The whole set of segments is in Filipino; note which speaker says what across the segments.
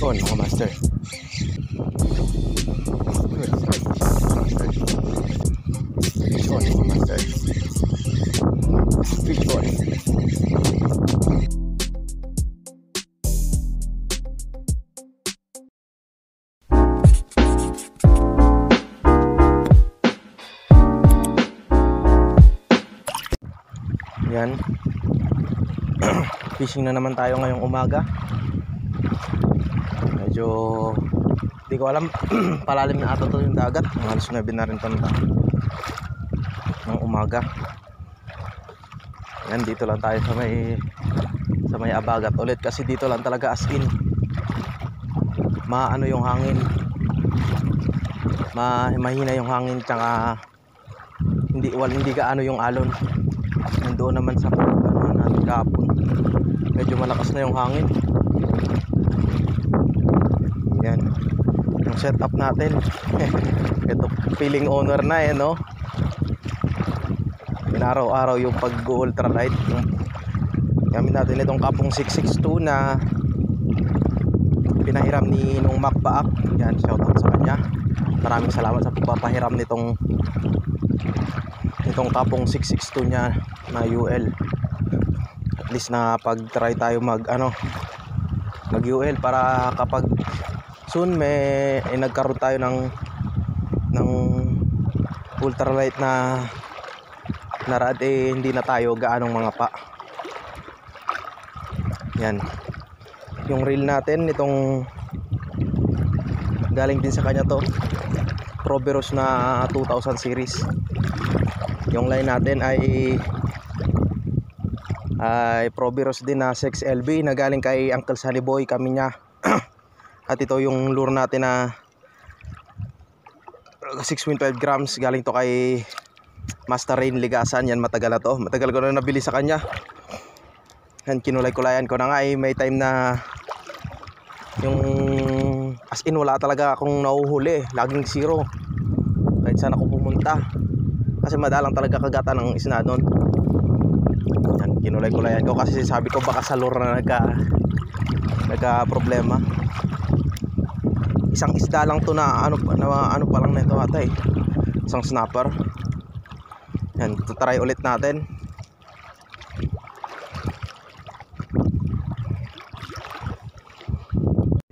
Speaker 1: Fish on mga master. Fish on mga master. Fish on. Yan. Fishing na naman tayo ngayong umaga. Medyo di ko alam palalim na ata to yung dagat. Halos 9 na rin to ng umaga. Yan, dito lang tayo sa may abagat ulit kasi dito lang talaga as in maano yung hangin. Mahina yung hangin, tsaka hindi gaano yung alon. Nandoon naman sa natin kahapon, medyo malakas na yung hangin. Yan yung setup natin. Ito feeling owner na no. Araw-araw yung pag-ultralight. Gamit natin itong kapong 662 na pinahiram ni nung Mac Baak. Yan, shoutout sa kanya. Maraming salamat sa pagpapahiram nitong kapong 662 niya na UL. At least na pag-try tayo mag UL para kapag soon nagkaroon tayo ng ultralight na rad, hindi na tayo gaanong mga pa. Yan yung reel natin, itong galing din sa kanya to, Proveros na 2000 series. Yung line natin ay Proveros din na 6LB na galing kay Uncle Sunny Boy, kami niya. At ito yung lure natin na 6.5 grams, galing to kay Master Rain Ligasan. Yan, matagal na to, matagal ko na nabili sa kanya. Yan, kinulay-kulayan ko na nga. May time na yung as in wala talaga akong nahuhuli, laging zero kahit saan ako pumunta kasi madalang talaga kagata ng isna doon. Yan, kinulay-kulayan ko kasi sabi ko baka sa lure na nagka problema. Isang isda lang to na ano pa lang na ito ata isang snapper. Yan, try ulit natin.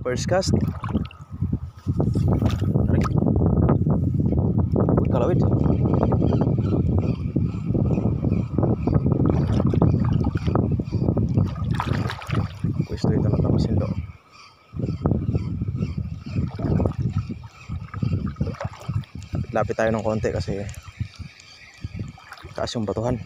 Speaker 1: First cast. Uy, kalawid. Pwesto ito na tamasin do. Lapit tayo ng konti kasi taas yung batuhan.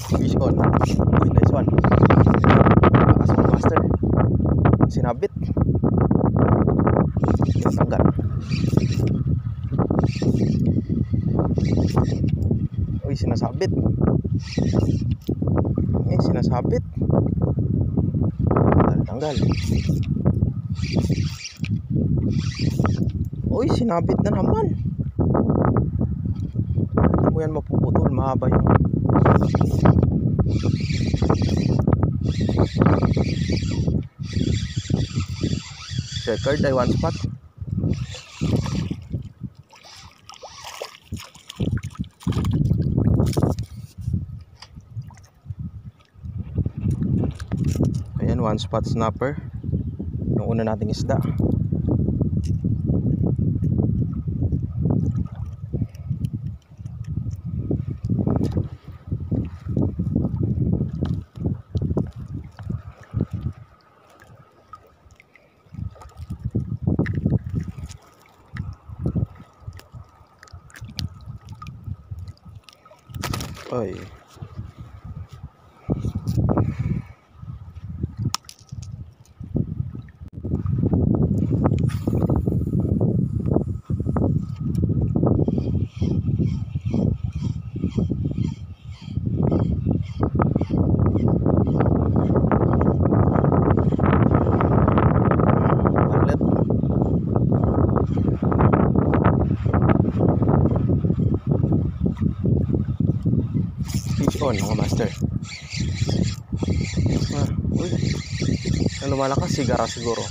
Speaker 1: Fish on. Uy, nice one. Lakas mo master. Sinabit. Tanggal. Uy, sinasabit. Sinasabit. Tanggal. Uy, sinabit na naman. Hindi mo yan mapuputol, mahaba yung checkered ay one spot. Ayan, one spot snapper, yung una nating isda. Oy. Fish on mga master. Uy. Ang lumalakas, sigara siguro.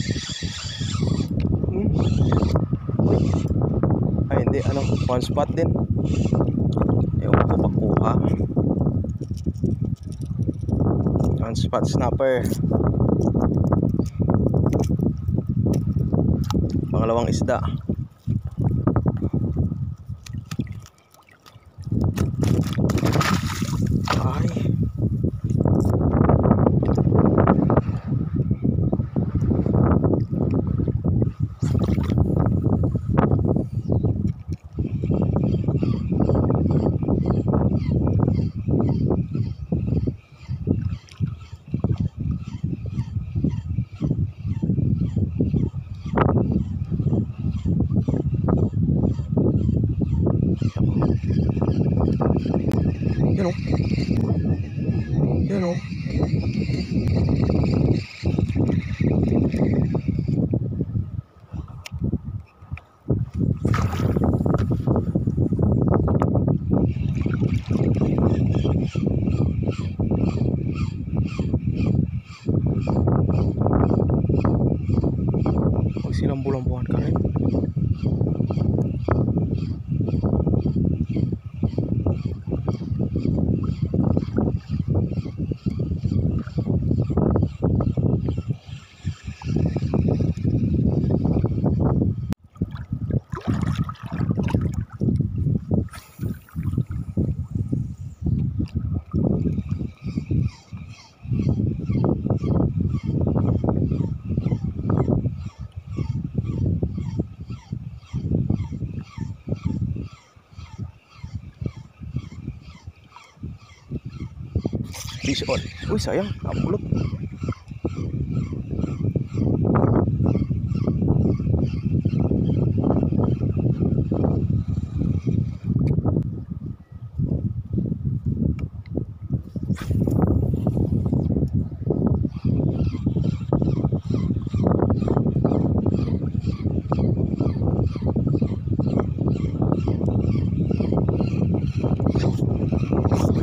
Speaker 1: Uy. Ay hindi, ano, one spot din. Ewan ko pakuha. One spot snapper. Pangalawang isda. Ay. Yan o. Yan o. Huwag silang bulang-buhan ka rin. Fish on. Uy, sayang, napulot.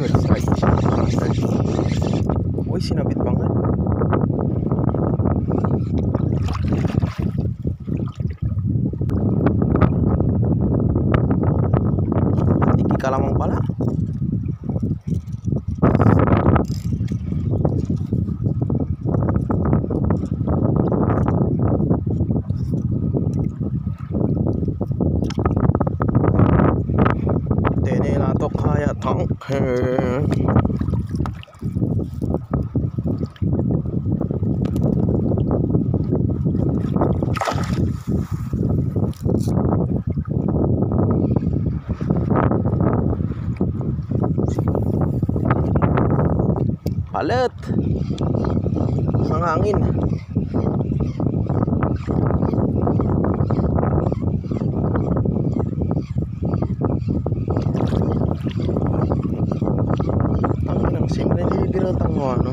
Speaker 1: Good strike. Uy, sinabit pa nga. Tiki ka lamang pala. Tene na to kaya tang. Palit ang hangin. Ang inang simple nilibiratan mo ano.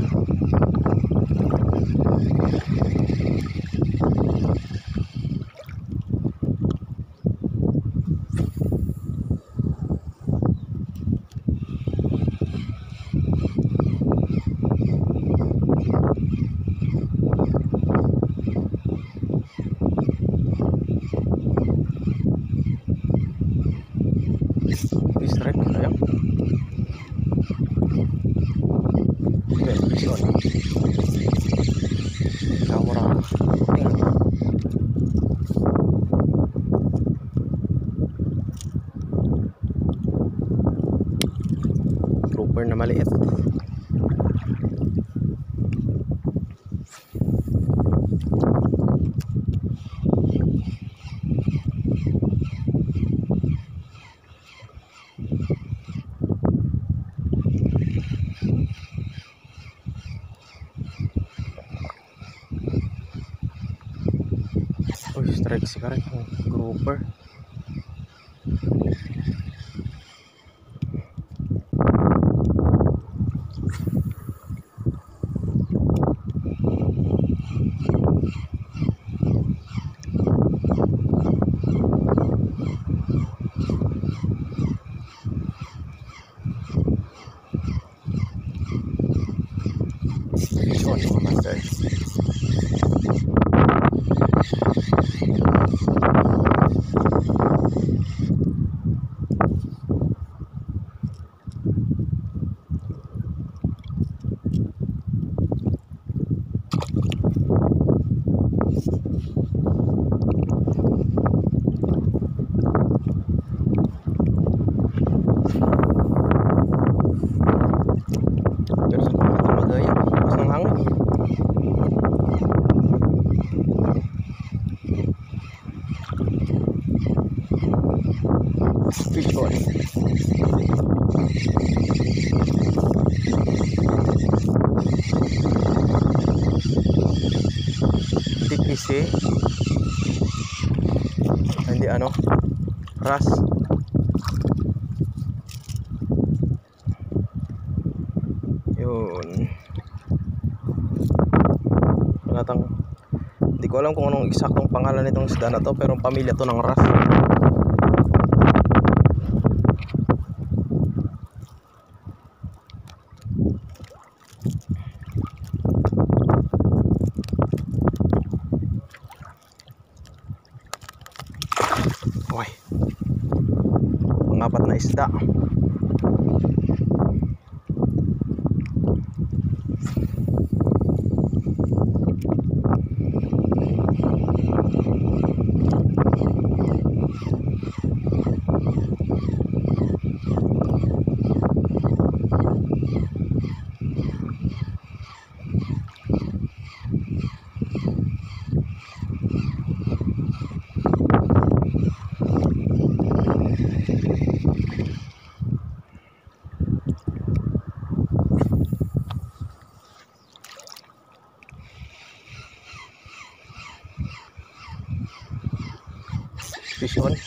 Speaker 1: Strike sayang. Okay, fish on. Camera. Grouper na maliit. busy ka rin. Grouper. Mga master. Pero sa mga tumagaya, mas ng hangin. Fish on. TPC. Hindi ano, ras. Yun. Panatang, hindi ko alam kung anong eksaktong pangalan nitong isda na to, pero pamilya to ng ras. Okay. Pangapat na isda.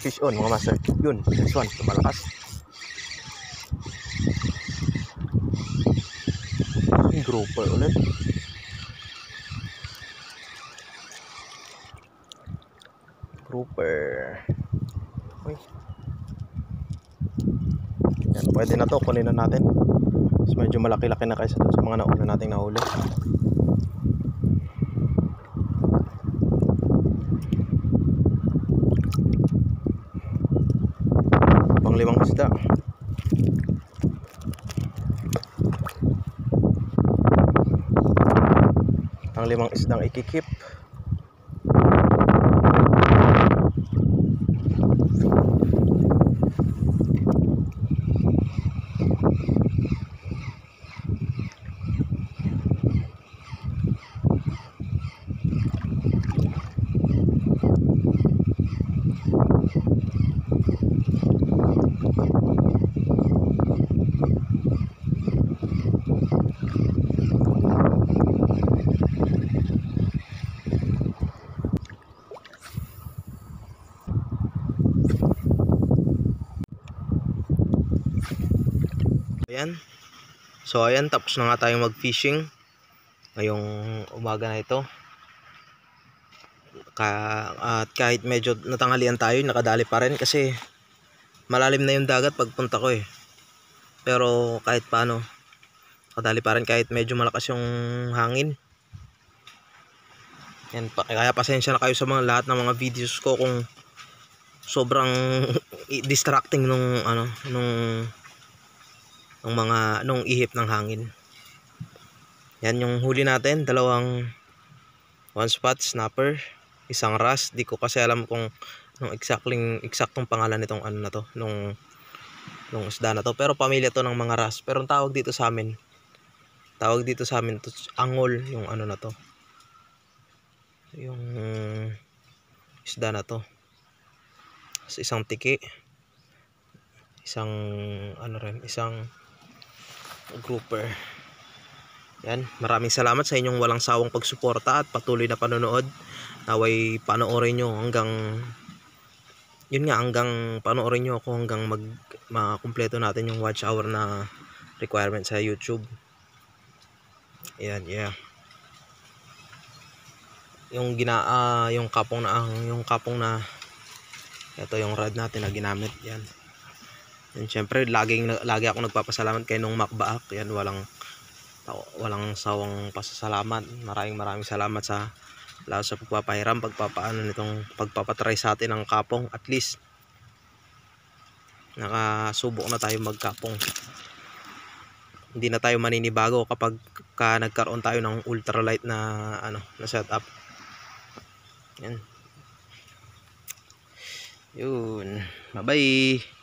Speaker 1: Fish on mga master. Yun, this one, lumalakas. Grouper ulit. Grouper. Uy. Yan, pwede na to, kunin na natin. Mas medyo malaki-laki na kaysa sa mga nauna nating nahuli. Pang-limang isda. Ang limang isdang ikikip. Ayan. So ayan, tapos na nga tayong mag-fishing ngayong umaga na ito. At kahit medyo natanghalian tayo, nakadali pa rin kasi malalim na yung dagat pagpunta ko eh. Pero kahit paano, nakadali pa rin kahit medyo malakas yung hangin. Yan, kaya pasensya na kayo sa mga lahat ng mga videos ko kung sobrang distracting nung ano, nung ihip ng hangin. Yan yung huli natin, dalawang one spot snapper, isang ras. Di ko kasi alam kung nung eksaktong pangalan nitong ano na to, nung isda na to, pero pamilya to ng mga ras. Pero ang tawag dito sa amin to, angol, yung ano na to, yung isda na to. Isang tiki, isang ano rin, isang grouper. Yan, maraming salamat sa inyong walang sawang pagsuporta at patuloy na panonood. Naway panoorin nyo hanggang yun nga, hanggang panoorin nyo ako hanggang makumpleto natin yung watch hour na requirement sa YouTube. Ayan, yeah. Yung yung kapong na ito yung rod natin na ginamit. Yan. Yan, syempre lagi ako nagpapasalamat kay nung Macbaak. Yan, walang sawang pasasalamat. Maraming salamat sa lalo sa pagpapahiram, pagpapaano nitong pagpapatry sa atin ng kapong. At least nakasubok na tayo magkapong. Hindi na tayo maninibago kapag nagkaroon tayo ng ultralight na na setup. Yan. Yun. Bye-bye.